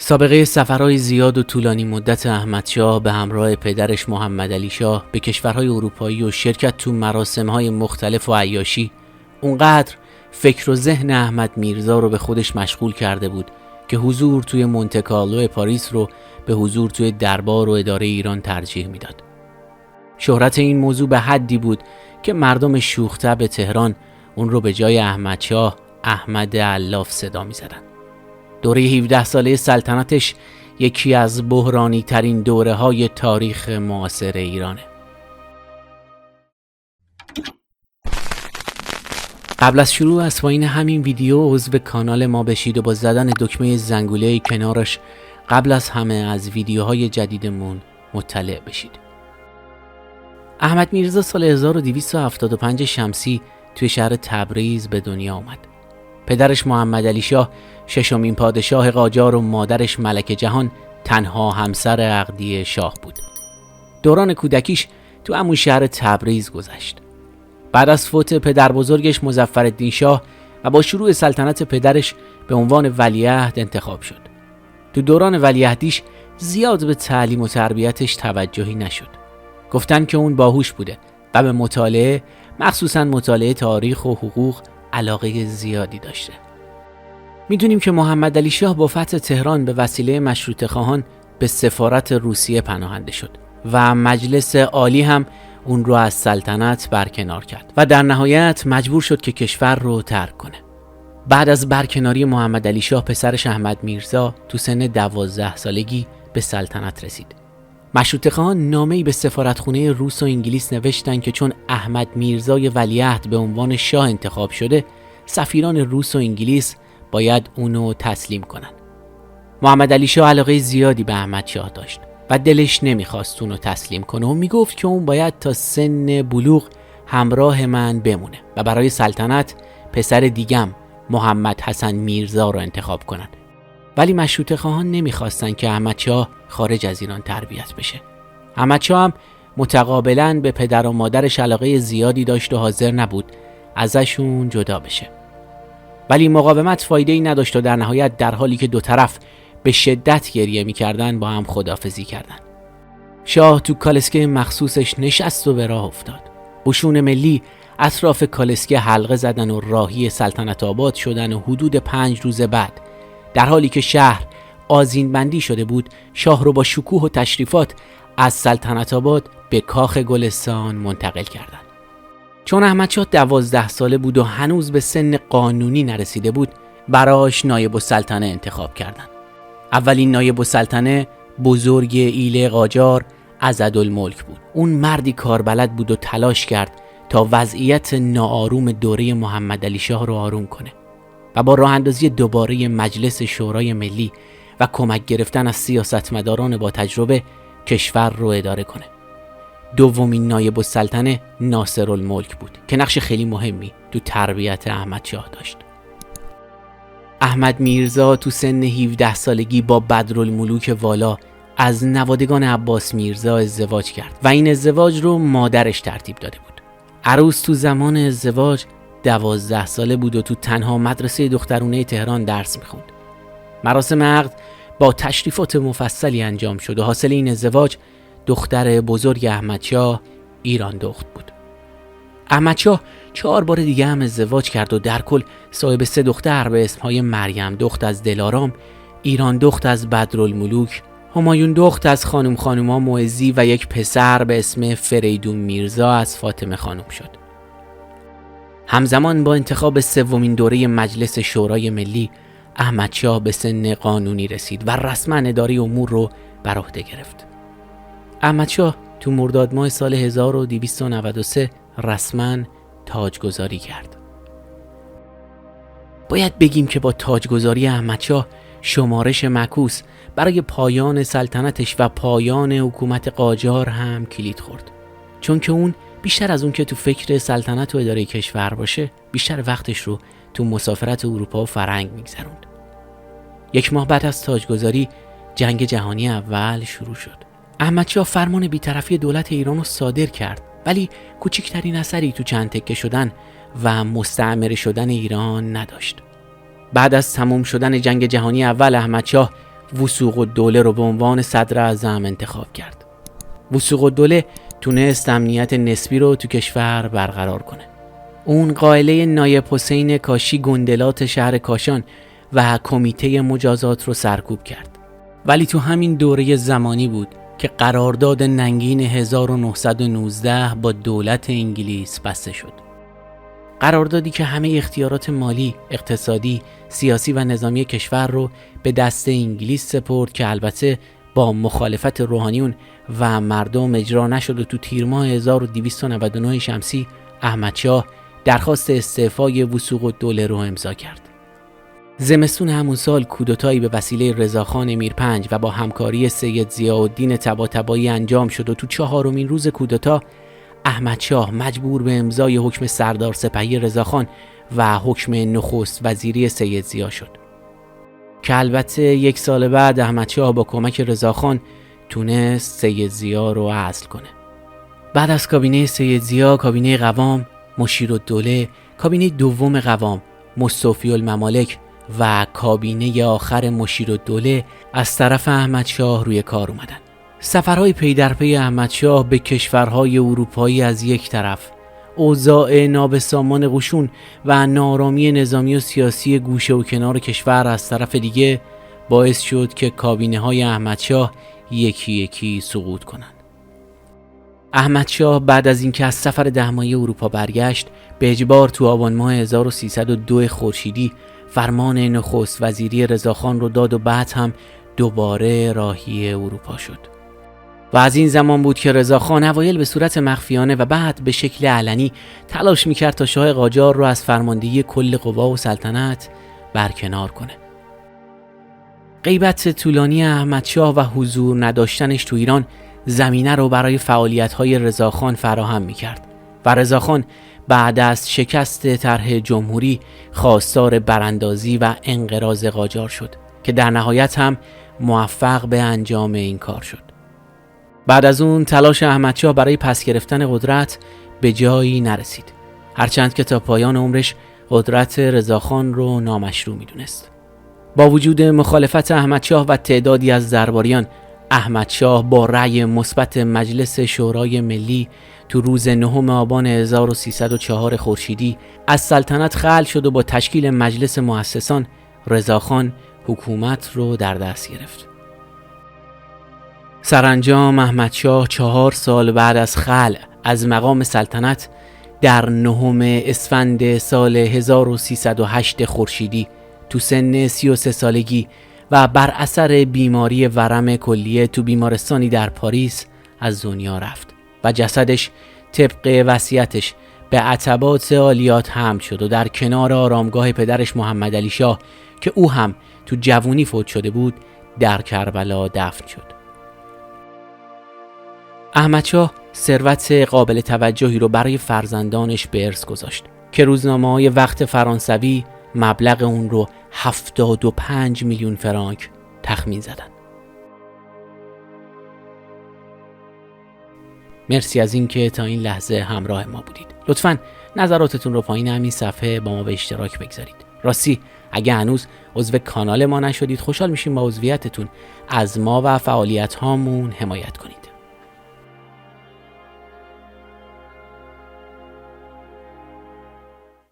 سابقه سفرهای زیاد و طولانی مدت احمدشاه به همراه پدرش محمدعلی شاه به کشورهای اروپایی و شرکت تو مراسمهای مختلف و عیاشی اونقدر فکر و ذهن احمد میرزا رو به خودش مشغول کرده بود که حضور توی مونته کارلو پاریس رو به حضور توی دربار و اداره ایران ترجیح میداد. شهرت این موضوع به حدی بود که مردم شوخ‌طبع تهران اون رو به جای احمدشاه احمد علاف صدا می‌زدن. دوره 17 ساله سلطنتش یکی از بحرانی ترین دوره های تاریخ معاصر ایرانه. قبل از شروع از پایین همین ویدیو عضو کانال ما بشید و با زدن دکمه زنگوله کنارش قبل از همه از ویدیوهای جدیدمون مطلع بشید. احمد میرزا سال 1275 شمسی توی شهر تبریز به دنیا آمد. پدرش محمدعلی شاه ششمین پادشاه قاجار و مادرش ملکه جهان تنها همسر عقدی شاه بود. دوران کودکیش تو همون شهر تبریز گذشت. بعد از فوت پدر بزرگش مظفرالدین شاه و با شروع سلطنت پدرش به عنوان ولیعهد انتخاب شد. تو دوران ولیعهدیش زیاد به تعلیم و تربیتش توجهی نشد. گفتن که اون باهوش بوده و به مطالعه، مخصوصاً مطالعه تاریخ و حقوق، علاقه زیادی داشته. میدونیم که محمدعلی شاه با فتح تهران به وسیله مشروطه خواهان به سفارت روسیه پناهنده شد و مجلس عالی هم اون رو از سلطنت برکنار کرد و در نهایت مجبور شد که کشور رو ترک کنه. بعد از برکناری محمدعلی شاه پسرش احمد میرزا تو سن 12 سالگی به سلطنت رسید. مشروطه خواهان نامه‌ای به سفارتخونه روس و انگلیس نوشتن که چون احمد میرزای ولیعهد به عنوان شاه انتخاب شده، سفیران روس و انگلیس باید اونو تسلیم کنن. محمدعلی شاه علاقه زیادی به احمد شاه داشت و دلش نمیخواست اونو تسلیم کنه و میگفت که اون باید تا سن بلوغ همراه من بمونه و برای سلطنت پسر دیگم محمد حسن میرزا رو انتخاب کنن. ولی مشروطه خواهان نمیخواستن که احمد شاه خارج از ایران تربیت بشه. احمد شاه هم متقابلاً به پدر و مادرش علاقه زیادی داشت و حاضر نبود ازشون جدا بشه. ولی مقاومت فایده‌ای نداشت و در نهایت در حالی که دو طرف به شدت گریه می‌کردن با هم خداحافظی کردن. شاه تو کالسکه مخصوصش نشست و به راه افتاد. قشون ملی اطراف کالسکه حلقه زدن و راهی سلطنت آباد شدن و حدود 5 روز بعد در حالی که شهر آذین بندی شده بود، شاه رو با شکوه و تشریفات از سلطنت آباد به کاخ گلستان منتقل کردند. چون احمدشاه 12 ساله بود و هنوز به سن قانونی نرسیده بود، براش نایب السلطنه انتخاب کردند. اولین نایب السلطنه بزرگ ایل قاجار عضدالملک بود. اون مردی کاربلد بود و تلاش کرد تا وضعیت ناآروم دوره محمدعلی شاه رو آروم کنه و با راه اندازی دوباره مجلس شورای ملی و کمک گرفتن از سیاستمداران با تجربه کشور رو اداره کنه. دومین نایب السلطنه ناصرالملک بود که نقش خیلی مهمی تو تربیت احمدشاه داشت. احمد میرزا تو سن 17 سالگی با بدرالملوک والا از نوادگان عباس میرزا ازدواج کرد و این ازدواج رو مادرش ترتیب داده بود. عروس تو زمان ازدواج 12 ساله بود و تو تنها مدرسه دخترونه تهران درس میخوند. مراسم عقد با تشریفات مفصلی انجام شد و حاصل این ازدواج دختر بزرگ احمدشاه ایران دخت بود. احمدشاه 4 بار دیگه هم ازدواج کرد و در کل صاحب 3 دختر به اسمهای مریم دخت از دلارام، ایران دخت از بدرالملوک، همایون دخت از خانوما معزی و یک پسر به اسم فریدون میرزا از فاطمه خانم شد. همزمان با انتخاب سومین دوره مجلس شورای ملی، احمدشاه به سن قانونی رسید و رسما اداره امور رو بر عهده گرفت. احمدشاه تو مرداد ماه سال 1293 رسما تاجگذاری کرد. باید بگیم که با تاجگذاری احمدشاه شمارش معکوس برای پایان سلطنتش و پایان حکومت قاجار هم کلید خورد، چون که اون بیشتر از اون که تو فکر سلطنت و اداره کشور باشه، بیشتر وقتش رو تو مسافرت اروپا و فرنگ میگذروند. 1 ماه بعد از تاجگذاری جنگ جهانی اول شروع شد. احمدشاه فرمان بی‌طرفی دولت ایران رو صادر کرد، ولی کوچکترین اثری تو چند تکه شدن و مستعمره شدن ایران نداشت. بعد از تمام شدن جنگ جهانی اول، احمدشاه وثوق‌الدوله رو به عنوان صدر اعظم انتخاب کرد. وثوق‌الدوله تونست امنیت نسبی رو تو کشور برقرار کنه. اون قائله نایب حسین کاشی گندلات شهر کاشان و کمیته مجازات رو سرکوب کرد. ولی تو همین دوره زمانی بود که قرارداد ننگین 1919 با دولت انگلیس بسته شد. قراردادی که همه اختیارات مالی، اقتصادی، سیاسی و نظامی کشور رو به دست انگلیس سپرد که البته با مخالفت روحانیون و مردم اجرا نشد و تو تیر ماه 1299 شمسی احمدشاه درخواست استعفای وثوق‌الدوله رو امضا کرد. زمستون همون سال کودتایی به وسیله رضاخان امیرپنج و با همکاری سید ضیاءالدین طباطبایی انجام شد و تو 4مین روز کودتا احمدشاه مجبور به امضای حکم سردار سپهی رضاخان و حکم نخست وزیری سید ضیا شد که البته 1 سال بعد احمدشاه با کمک رضاخان تونست سید ضیا رو عزل کنه. بعد از کابینه سید ضیا، کابینه قوام مشیرالدوله، کابینه دوم قوام مستوفی الممالک و کابینه آخر مشیرالدوله از طرف احمدشاه روی کار اومدن. سفرهای پی در پی احمدشاه به کشورهای اروپایی از یک طرف، اوضاع نابسامان قشون و نارامی نظامی و سیاسی گوشه و کنار کشور از طرف دیگه باعث شد که کابینه‌های احمدشاه یکی یکی سقوط کنند. احمدشاه بعد از اینکه از سفر 10 ماهه اروپا برگشت، به اجبار تو آبان ماه 1302 خورشیدی فرمان نخست وزیری رضاخان رو داد و بعد هم دوباره راهی اروپا شد. و از این زمان بود که رضاخان اوایل به صورت مخفیانه و بعد به شکل علنی تلاش میکرد تا شاه قاجار رو از فرماندهی کل قوا و سلطنت برکنار کنه. غیبت طولانی احمدشاه و حضور نداشتنش تو ایران زمینه رو برای فعالیت‌های رضاخان فراهم می‌کرد و رضاخان بعد از شکست طرح جمهوری خواستار براندازی و انقراض قاجار شد که در نهایت هم موفق به انجام این کار شد. بعد از اون تلاش احمدشاه برای پس گرفتن قدرت به جایی نرسید، هرچند که تا پایان عمرش قدرت رضاخان رو نامشروع می‌دونست. با وجود مخالفت احمدشاه و تعدادی از درباریان، احمدشاه با رأی مثبت مجلس شورای ملی تو روز 9 آبان 1304 خورشیدی از سلطنت خلع شد و با تشکیل مجلس مؤسسان رضاخان حکومت رو در دست گرفت. سرانجام احمدشاه 4 سال بعد از خلع از مقام سلطنت در 9 اسفند سال 1308 خورشیدی تو سن 33 سالگی و بر اثر بیماری ورم کلیه تو بیمارستانی در پاریس از دنیا رفت و جسدش طبق وصیتش به عتبات عالیات حمل شد و در کنار آرامگاه پدرش محمدعلی شاه که او هم تو جوونی فوت شده بود در کربلا دفن شد. احمدشاه ثروت قابل توجهی رو برای فرزندانش به ارث گذاشت که روزنامه‌های وقت فرانسوی مبلغ اون رو 75 میلیون فرانک تخمین زدن. مرسی از اینکه تا این لحظه همراه ما بودید. لطفاً نظراتتون رو پایین همین صفحه با ما به اشتراک بگذارید. راستی اگه هنوز عضو کانال ما نشدید خوشحال میشیم با عضویتتون از ما و فعالیت هامون حمایت کنید.